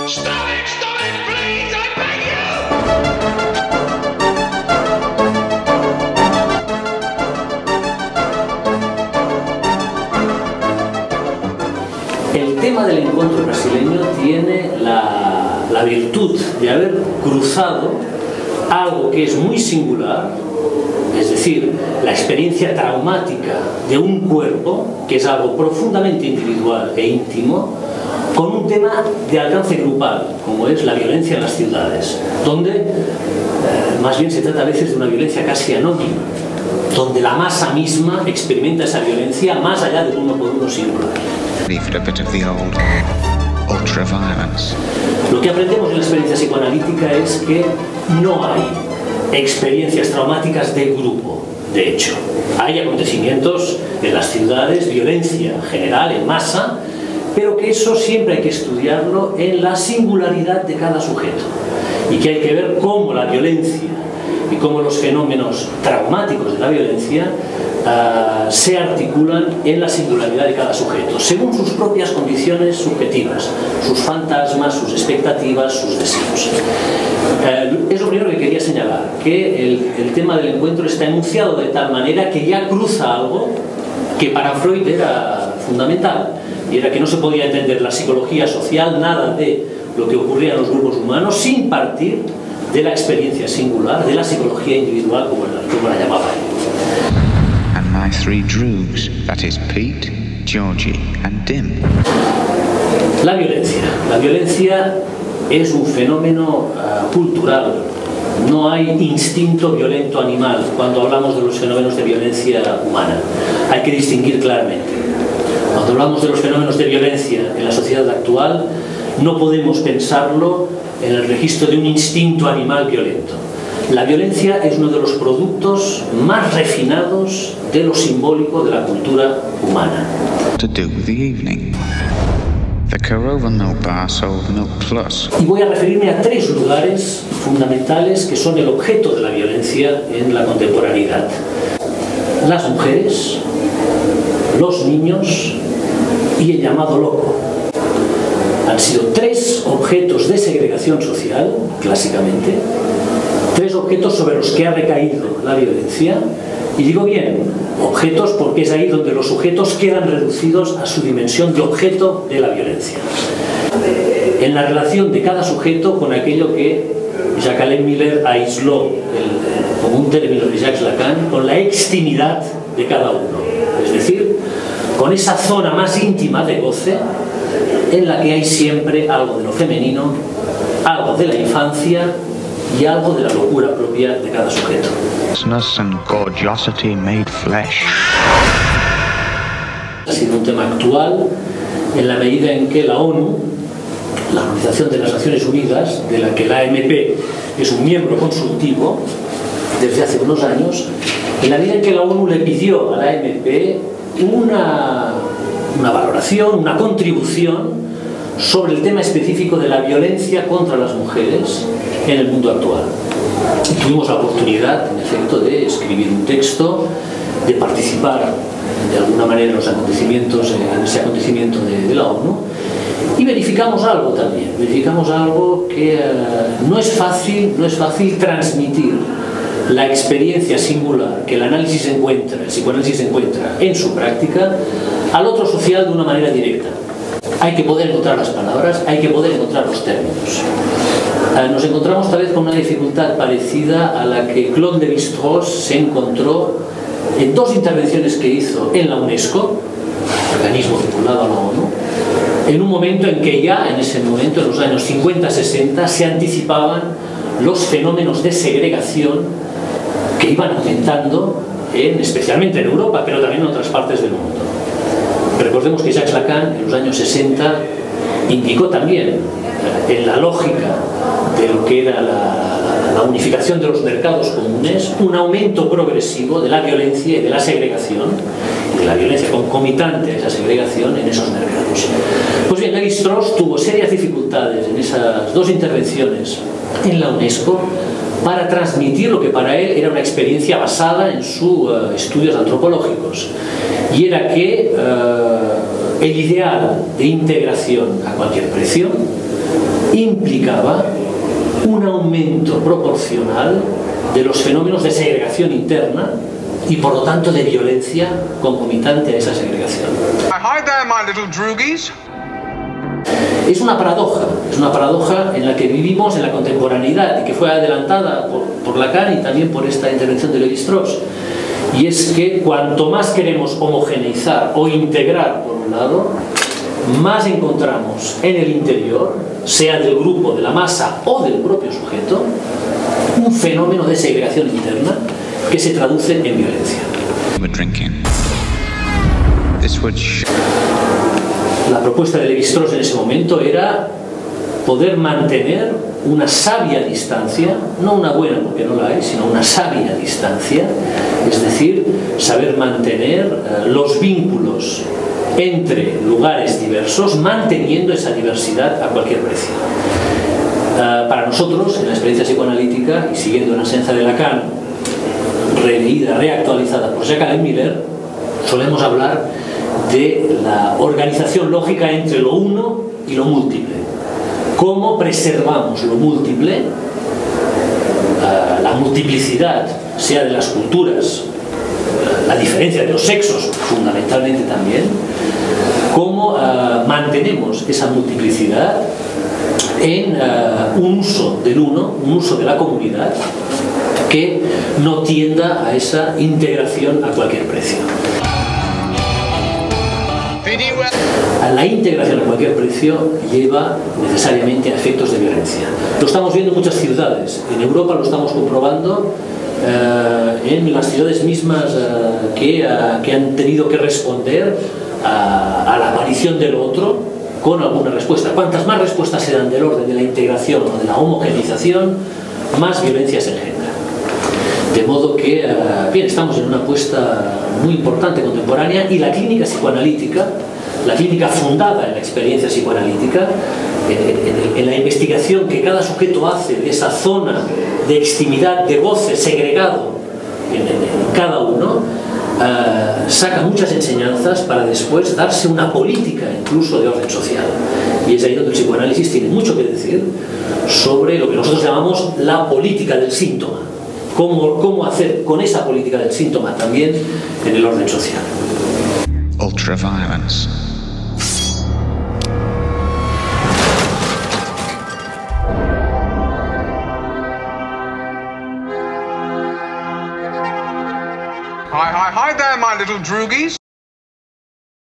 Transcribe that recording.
Stop it, please, I beg you. El tema del encuentro brasileño tiene la virtud de haber cruzado algo que es muy singular, es decir, la experiencia traumática de un cuerpo, que es algo profundamente individual e íntimo, con un tema de alcance grupal, como es la violencia en las ciudades, donde más bien se trata a veces de una violencia casi anónima, donde la masa misma experimenta esa violencia más allá del uno por uno singular. Lo que aprendemos en la experiencia psicoanalítica es que no hay experiencias traumáticas de grupo. De hecho, hay acontecimientos en las ciudades, violencia general, en masa, pero que eso siempre hay que estudiarlo en la singularidad de cada sujeto, y que hay que ver cómo la violencia y cómo los fenómenos traumáticos de la violencia se articulan en la singularidad de cada sujeto, según sus propias condiciones subjetivas, sus fantasmas, sus expectativas, sus deseos. Es lo primero que quería señalar, que el tema del encuentro está enunciado de tal manera que ya cruza algo que para Freud era fundamental, y era que no se podía entender la psicología social, nada de lo que ocurría en los grupos humanos, sin partir de la experiencia singular, de la psicología individual, como la llamaba él. And my three droogs, that is Pete, Georgie and Dim. La violencia es un fenómeno cultural. No hay instinto violento animal cuando hablamos de los fenómenos de violencia humana. Hay que distinguir claramente. Cuando hablamos de los fenómenos de violencia en la sociedad actual, no podemos pensarlo en el registro de un instinto animal violento. La violencia es uno de los productos más refinados de lo simbólico de la cultura humana. To do with the evening. The Corova Milk Bar sold Milk Plus. Y voy a referirme a tres lugares fundamentales que son el objeto de la violencia en la contemporaneidad: las mujeres, los niños y el llamado loco. Han sido tres objetos de segregación social, clásicamente, tres objetos sobre los que ha recaído la violencia, y digo bien, objetos porque es ahí donde los sujetos quedan reducidos a su dimensión de objeto de la violencia. En la relación de cada sujeto con aquello que Jacques Miller aisló como un término de Jacques Lacan, con la extimidad de cada uno, es decir, con esa zona más íntima de goce en la que hay siempre algo de lo femenino, algo de la infancia y algo de la locura propia de cada sujeto. And gorgeosity made flesh. Ha sido un tema actual en la medida en que la ONU, la Organización de las Naciones Unidas, de la que la AMP es un miembro consultivo desde hace unos años, en la medida en que la ONU le pidió a la AMP una valoración, una contribución sobre el tema específico de la violencia contra las mujeres en el mundo actual. Y tuvimos la oportunidad, en efecto, de escribir un texto, de participar de alguna manera en los acontecimientos, en ese acontecimiento de la ONU, y verificamos algo también, verificamos algo que no es fácil transmitir la experiencia singular que el psicoanálisis encuentra en su práctica al otro social de una manera directa. Hay que poder encontrar las palabras, hay que poder encontrar los términos. Nos encontramos tal vez con una dificultad parecida a la que Claude Lévi-Strauss se encontró en dos intervenciones que hizo en la UNESCO, organismo vinculado a la ONU, en un momento en que ya, en ese momento, en los años 50-60, se anticipaban los fenómenos de segregación que iban aumentando, especialmente en Europa, pero también en otras partes del mundo. Recordemos que Jacques Lacan, en los años 60, indicó también en la lógica de lo que era la unificación de los mercados comunes un aumento progresivo de la violencia y de la segregación, y de la violencia concomitante a esa segregación en esos mercados. Pues bien, Lévi-Strauss tuvo serias dificultades en esas dos intervenciones en la UNESCO para transmitir lo que para él era una experiencia basada en sus estudios antropológicos, y era que el ideal de integración a cualquier precio implicaba un aumento proporcional de los fenómenos de segregación interna y por lo tanto de violencia concomitante a esa segregación. Hi there, my little droogies. Es una paradoja en la que vivimos en la contemporaneidad y que fue adelantada por Lacan y también por esta intervención de Lévi-Strauss. Y es que cuanto más queremos homogeneizar o integrar, por un lado, más encontramos en el interior, sea del grupo, de la masa o del propio sujeto, un fenómeno de segregación interna que se traduce en violencia. La propuesta de Lévi-Strauss en ese momento era poder mantener una sabia distancia, no una buena porque no la hay, sino una sabia distancia, es decir, saber mantener los vínculos entre lugares diversos, manteniendo esa diversidad a cualquier precio. Para nosotros, en la experiencia psicoanalítica, y siguiendo la enseñanza de Lacan, releída, reactualizada por Jacques Alain Miller, solemos hablar de la organización lógica entre lo uno y lo múltiple. Cómo preservamos lo múltiple, la multiplicidad, sea de las culturas, la diferencia de los sexos, fundamentalmente también, cómo mantenemos esa multiplicidad en un uso del uno, un uso de la comunidad, que no tienda a esa integración a cualquier precio. A la integración a cualquier precio lleva necesariamente a efectos de violencia. Lo estamos viendo en muchas ciudades. En Europa lo estamos comprobando en las ciudades mismas que han tenido que responder a la aparición del otro con alguna respuesta. Cuantas más respuestas se dan del orden de la integración o de la homogeneización, más violencia se engendra. De modo que, bien, estamos en una apuesta muy importante contemporánea y la clínica psicoanalítica, la clínica fundada en la experiencia psicoanalítica, en la investigación que cada sujeto hace de esa zona de extimidad, de goce segregado en cada uno, saca muchas enseñanzas para después darse una política incluso de orden social. Y es ahí donde el psicoanálisis tiene mucho que decir sobre lo que nosotros llamamos la política del síntoma. Cómo hacer con esa política del síntoma también en el orden social. Ultraviolence. Hi there, my little droogies.